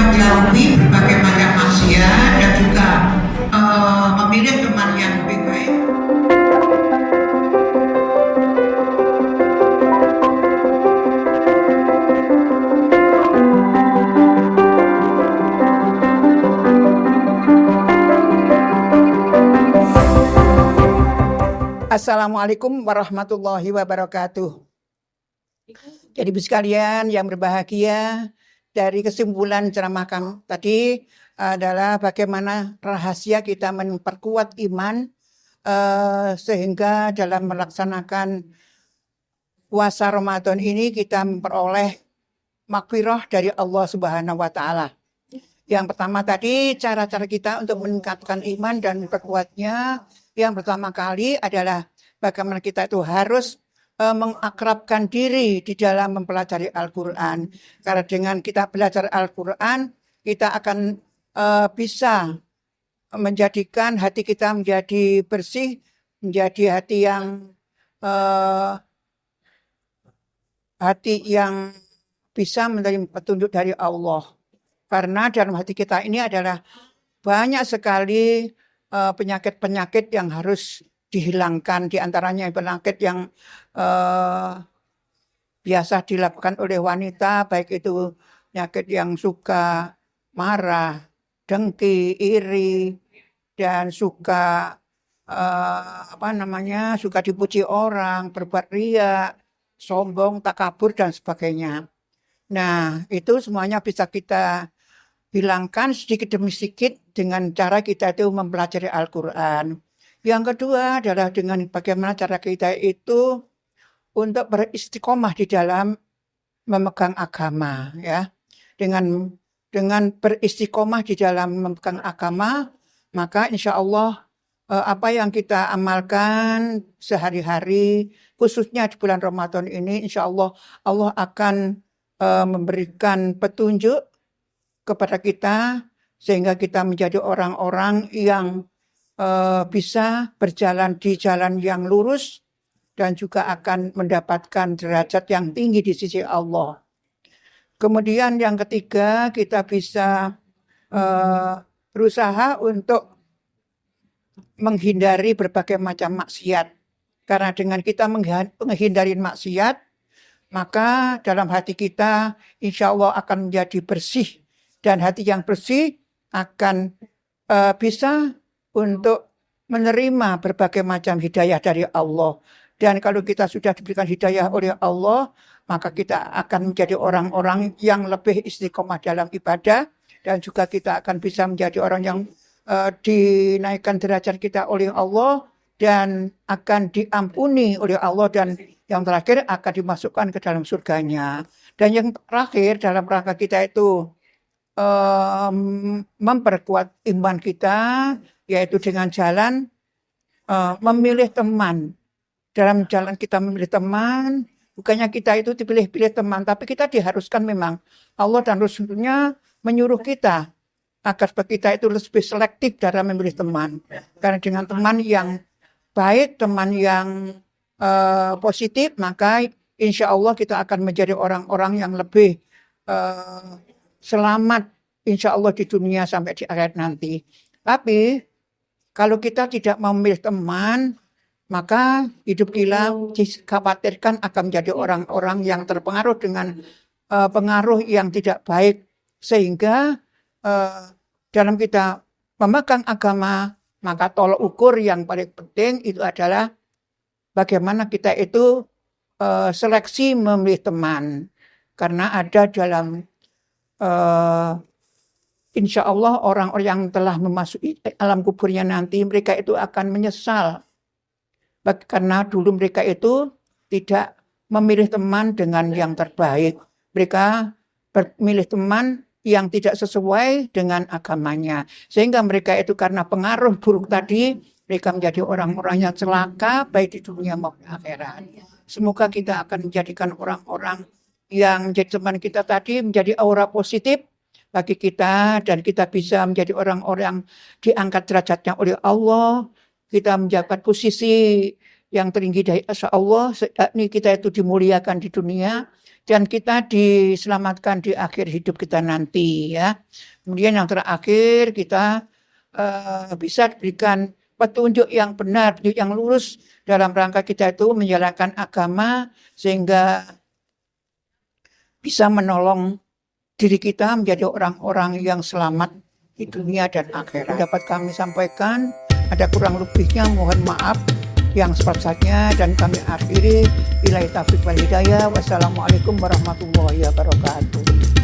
menjauhi berbagai macam maksiat dan juga memilih teman yang lebih baik. Assalamualaikum warahmatullahi wabarakatuh. Jadi ibu sekalian yang berbahagia, dari kesimpulan ceramah kami tadi adalah bagaimana rahasia kita memperkuat iman sehingga dalam melaksanakan puasa Ramadan ini kita memperoleh maghfirah dari Allah Subhanahu wa taala. Yang pertama tadi cara-cara kita untuk meningkatkan iman dan memperkuatnya. Yang pertama kali adalah bagaimana kita itu harus mengakrabkan diri di dalam mempelajari Al-Quran. Karena dengan kita belajar Al-Quran, kita akan bisa menjadikan hati kita menjadi bersih, menjadi hati yang bisa menerima petunjuk dari Allah. Karena dalam hati kita ini adalah banyak sekali penyakit-penyakit yang harus dihilangkan. Di antaranya penyakit yang biasa dilakukan oleh wanita, baik itu penyakit yang suka marah, dengki, iri, dan suka suka dipuji orang, berbuat riya, sombong, takabur, dan sebagainya. Nah, itu semuanya bisa kita hilangkan sedikit demi sedikit dengan cara kita itu mempelajari Al-Quran. Yang kedua adalah dengan bagaimana cara kita itu untuk beristiqomah di dalam memegang agama, ya. Dengan beristiqomah di dalam memegang agama, maka insya Allah apa yang kita amalkan sehari-hari, khususnya di bulan Ramadan ini, insya Allah Allah akan memberikan petunjuk kepada kita sehingga kita menjadi orang-orang yang bisa berjalan di jalan yang lurus dan juga akan mendapatkan derajat yang tinggi di sisi Allah. Kemudian yang ketiga, kita bisa berusaha untuk menghindari berbagai macam maksiat. Karena dengan kita menghindari maksiat, maka dalam hati kita insya Allah akan menjadi bersih. Dan hati yang bersih akan bisa untuk menerima berbagai macam hidayah dari Allah. Dan kalau kita sudah diberikan hidayah oleh Allah, maka kita akan menjadi orang-orang yang lebih istiqomah dalam ibadah. Dan juga kita akan bisa menjadi orang yang dinaikkan derajat kita oleh Allah dan akan diampuni oleh Allah, dan yang terakhir akan dimasukkan ke dalam surganya. Dan yang terakhir dalam rangka kita itu memperkuat iman kita, yaitu dengan jalan memilih teman. Dalam jalan kita memilih teman, bukannya kita itu dipilih-pilih teman, tapi kita diharuskan memang Allah dan Rasulnya menyuruh kita agar kita itu lebih selektif dalam memilih teman. Karena dengan teman yang baik, teman yang positif, maka insya Allah kita akan menjadi orang-orang yang lebih selamat insya Allah di dunia sampai di akhirat nanti. Tapi kalau kita tidak memilih teman, maka hidup kita dikhawatirkan akan menjadi orang-orang yang terpengaruh dengan pengaruh yang tidak baik. Sehingga dalam kita memegang agama, maka tolok ukur yang paling penting itu adalah bagaimana kita itu seleksi memilih teman. Karena ada dalam insya Allah orang-orang yang telah memasuki alam kuburnya nanti, mereka itu akan menyesal. Karena dulu mereka itu tidak memilih teman dengan yang terbaik. Mereka memilih teman yang tidak sesuai dengan agamanya. Sehingga mereka itu karena pengaruh buruk tadi, mereka menjadi orang-orang yang celaka baik di dunia maupun akhirat. Semoga kita akan menjadikan orang-orang yang menjadi teman kita tadi menjadi aura positif bagi kita, dan kita bisa menjadi orang-orang diangkat derajatnya oleh Allah. Kita menjabat posisi yang tinggi dari Allah, yakni kita itu dimuliakan di dunia, dan kita diselamatkan di akhir hidup kita nanti ya. Kemudian yang terakhir kita bisa diberikan petunjuk yang benar, petunjuk yang lurus dalam rangka kita itu menjalankan agama sehingga bisa menolong diri kita menjadi orang-orang yang selamat di dunia dan akhirat. Dapat kami sampaikan, ada kurang lebihnya mohon maaf yang sebab-sebabnya, dan kami akhiri billahi taufiq wal hidayah. Wassalamualaikum warahmatullahi wabarakatuh.